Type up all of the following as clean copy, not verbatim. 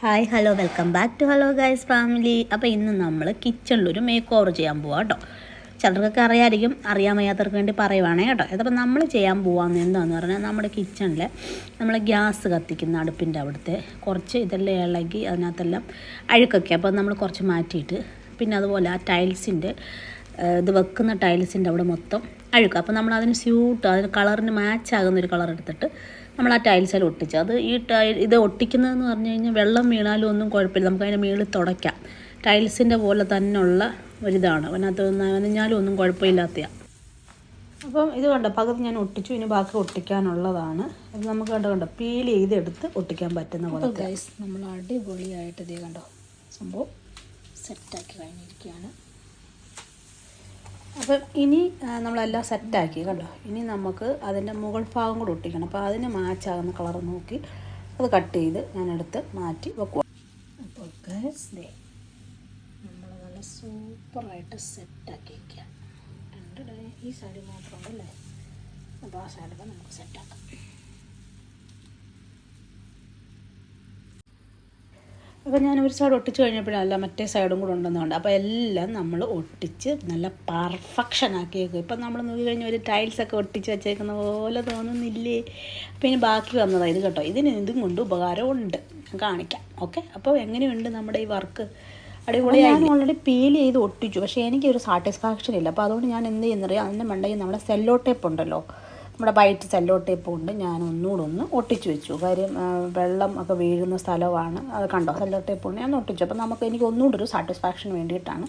Hi hello welcome back to hello guys family. അപ്പോൾ ഇന്ന് നമ്മൾ കിച്ചണിലൊരു മേക്ക് ഓവർ ചെയ്യാൻ പോവാം കേട്ടോ. ചിലർക്കൊക്കെ അറിയാമായിരിക്കും, അറിയാൻ വയ്യാത്തവർക്ക് വേണ്ടി പറയുവാണേ കേട്ടോ. അതപ്പോൾ നമ്മൾ ചെയ്യാൻ പോവാമെന്ന് എന്താണെന്ന് പറഞ്ഞാൽ നമ്മുടെ കിച്ചണിൽ നമ്മൾ ഗ്യാസ് കത്തിക്കുന്ന അടുപ്പിൻ്റെ അവിടുത്തെ കുറച്ച് ഇതെല്ലാം ഇളകി അതിനകത്തെല്ലാം അഴുക്കൊക്കെ അപ്പോൾ നമ്മൾ കുറച്ച് മാറ്റിയിട്ട് പിന്നെ അതുപോലെ ആ ടൈൽസിൻ്റെ ഇത് വെക്കുന്ന ടൈൽസിൻ്റെ അവിടെ മൊത്തം അഴുക്കുക. അപ്പോൾ നമ്മൾ അതിന് അതിന് കളറിന് മാച്ച് ആകുന്നൊരു കളർ എടുത്തിട്ട് നമ്മൾ ആ ടൈൽസിൽ ഒട്ടിച്ച് അത് ഇത് ഒട്ടിക്കുന്നതെന്ന് പറഞ്ഞു കഴിഞ്ഞാൽ വെള്ളം വീണാലും ഒന്നും കുഴപ്പമില്ല, നമുക്ക് അതിൻ്റെ മുകളിൽ തുടയ്ക്കാം. ടൈൽസിൻ്റെ പോലെ തന്നെയുള്ള ഒരിതാണ്, അതിനകത്ത് നനഞ്ഞാലും ഒന്നും കുഴപ്പമില്ലാത്തതാണ്. അപ്പം ഇത് കണ്ടോ, പകുതി ഞാൻ ഒട്ടിച്ചു, ഇനി ബാക്കി ഒട്ടിക്കാനുള്ളതാണ്. അത് നമുക്ക് കണ്ടോ പീൽ ചെയ്തെടുത്ത് ഒട്ടിക്കാൻ പറ്റുന്ന പോലെ. ഗൈസ് നമ്മൾ അടിപൊളിയായിട്ട് ഇത് കണ്ടോ സംഭവം സെറ്റാക്കി കഴിഞ്ഞിരിക്കുകയാണ്. അപ്പം ഇനി നമ്മളെല്ലാം സെറ്റാക്കി കണ്ടോ, ഇനി നമുക്ക് അതിൻ്റെ മുകൾ ഭാഗം കൂടെ ഒട്ടിക്കണം. അപ്പോൾ അതിന് മാച്ചാകുന്ന കളർ നോക്കി അത് കട്ട് ചെയ്ത് ഞാനെടുത്ത് മാറ്റി വെക്കുക. അപ്പോൾ ഗൈസ് ദേ നമ്മൾ നല്ല സൂപ്പറായിട്ട് സെറ്റാക്കി വയ്ക്കുക. ഈ സൈഡിൽ മാത്രമുണ്ടല്ലേ, അപ്പോൾ ആ സൈഡിൽ നമുക്ക് സെറ്റാക്കാം. അപ്പോൾ ഞാൻ ഒരു സൈഡ് ഒട്ടിച്ച് കഴിഞ്ഞപ്പോഴല്ല മറ്റേ സൈഡും കൂടെ ഉണ്ടെന്നുണ്ട്. അപ്പോൾ എല്ലാം നമ്മൾ ഒട്ടിച്ച് നല്ല പെർഫെക്ഷൻ ആക്കിയേക്കും. ഇപ്പം നമ്മൾ നോക്കി കഴിഞ്ഞാൽ ഒരു ടൈൽസൊക്കെ ഒട്ടിച്ച് വെച്ചേക്കുന്ന പോലെ തോന്നുന്നില്ലേ? അപ്പോൾ ഇനി ബാക്കി വന്നതാണ് ഇത് കേട്ടോ. ഇതും കൊണ്ട് ഉപകാരമുണ്ട്, ഞാൻ കാണിക്കാം. ഓക്കെ, അപ്പോൾ എങ്ങനെയുണ്ട് നമ്മുടെ ഈ വർക്ക്? അടിപൊളിയായി. ഞാൻ ഓൾറെഡി പീൽ ചെയ്ത് ഒട്ടിച്ചു, പക്ഷേ എനിക്കൊരു സാറ്റിസ്ഫാക്ഷൻ ഇല്ല. അപ്പോൾ അതുകൊണ്ട് ഞാൻ എന്ത് ചെയ്യുന്നറിയാം, അതിൻ്റെ മണ്ടയിൽ നമ്മുടെ സെല്ലോ ടേപ്പ് ഉണ്ടല്ലോ, നമ്മുടെ വൈറ്റ് സെല്ലോ ടേപ്പ് കൊണ്ട് ഞാൻ ഒന്നുകൂടെ ഒട്ടിച്ച് വെച്ചു. കാര്യം വെള്ളം ഒക്കെ വീഴുന്ന സ്ഥലമാണ്, അത് കണ്ടോ സെല്ലോ ടേപ്പ് കൊണ്ട് ഞാൻ ഒട്ടിച്ചു. അപ്പോൾ എനിക്ക് ഒന്നുകൂടെ ഒരു സാറ്റിസ്ഫാക്ഷൻ വേണ്ടിയിട്ടാണ്.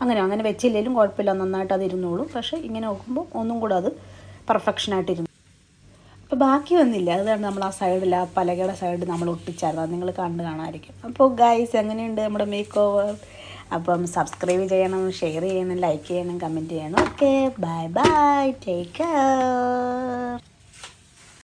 അങ്ങനെ വെച്ചില്ലെങ്കിലും കുഴപ്പമില്ല, നന്നായിട്ട് അത് ഇരുന്നോളും. പക്ഷേ ഇങ്ങനെ നോക്കുമ്പോൾ ഒന്നും കൂടെ അത് പെർഫെക്ഷനായിട്ടിരുന്നു. അപ്പോൾ ബാക്കി വന്നില്ല, അതാണ് നമ്മൾ ആ സൈഡിൽ ആ പലകയുടെ സൈഡ് നമ്മൾ ഒട്ടിച്ചായിരുന്നു, അത് നിങ്ങൾ കാണാമായിരിക്കും. അപ്പോൾ ഗൈസ് എങ്ങനെയുണ്ട് നമ്മുടെ മേക്ക് ഓവർ? അപ്പം സബ്സ്ക്രൈബ് ചെയ്യണം, ഷെയർ ചെയ്യണം, ലൈക്ക് ചെയ്യണം, കമൻറ്റ് ചെയ്യണം. Okay, bye bye, take care.